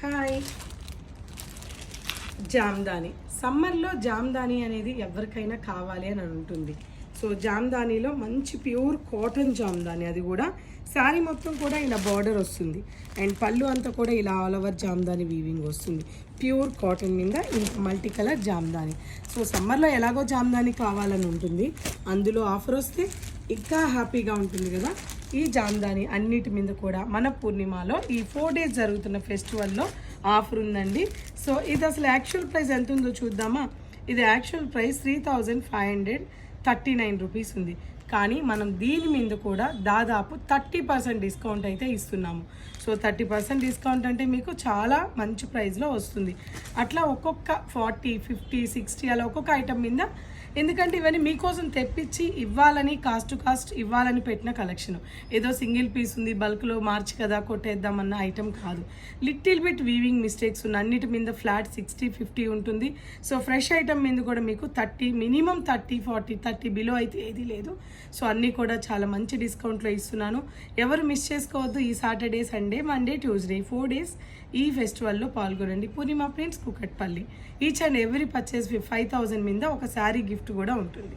Hi. Jamdani సమ్మర్లో జామ్దాని అనేది ఎవరికైనా కావాలి అని ఉంటుంది. సో జామ్దానిలో మంచి ప్యూర్ కాటన్ జామ్దాని, అది కూడా శారీ మొత్తం కూడా ఇలా బార్డర్ వస్తుంది అండ్ పళ్ళు అంతా కూడా ఇలా ఆల్ ఓవర్ జామ్దాని వీవింగ్ వస్తుంది. ప్యూర్ కాటన్ మీద ఇంకా మల్టీ కలర్ జామ్దాని. సో సమ్మర్లో ఎలాగో జామ్దాని కావాలని ఉంటుంది, అందులో ఆఫర్ వస్తే ఇంకా హ్యాపీగా ఉంటుంది కదా. ఈ జామ్దాని అన్నిటి మీద కూడా మన పూర్ణిమలో ఈ 4 days జరుగుతున్న ఫెస్టివల్లో ఆఫర్ ఉందండి. సో ఇది అసలు యాక్చువల్ ప్రైస్ ఎంత ఉందో చూద్దామా. ఇది యాక్చువల్ ప్రైస్ 3539 రూపీస్ ఉంది, కానీ మనం దీని మీద కూడా దాదాపు 30% డిస్కౌంట్ అయితే ఇస్తున్నాము. సో 30% డిస్కౌంట్ అంటే మీకు చాలా మంచి ప్రైస్లో వస్తుంది. అట్లా ఒక్కొక్క 40, 50, 60 అలా ఒక్కొక్క ఐటమ్ మీద, ఎందుకంటే ఇవన్నీ మీకోసం తెప్పించి ఇవ్వాలని కాస్ట్ టు కాస్ట్ ఇవ్వాలని పెట్టిన కలెక్షన్. ఏదో సింగిల్ పీస్ ఉంది బల్క్లో మార్చి కదా కొట్టేద్దామన్న ఐటమ్ కాదు. లిటిల్ బిట్ వీవింగ్ మిస్టేక్స్ ఉన్న అన్నిటి మీద ఫ్లాట్ 60, 50 ఉంటుంది. సో ఫ్రెష్ ఐటమ్ మీద కూడా మీకు 30, మినిమం 30, 40, 30 బిలో అయితే ఏది లేదు. సో అన్నీ కూడా చాలా మంచి డిస్కౌంట్లో ఇస్తున్నాను. ఎవరు మిస్ చేసుకోవద్దు. ఈ Saturday, Sunday, Monday, Tuesday 4 days ఈ ఫెస్టివల్లో పాల్గొనండి. Purnima prints, Kukatpally. Each and every purchase 5000 మీద ఒక శారీ గిఫ్ట్ కూడా ఉంటుంది.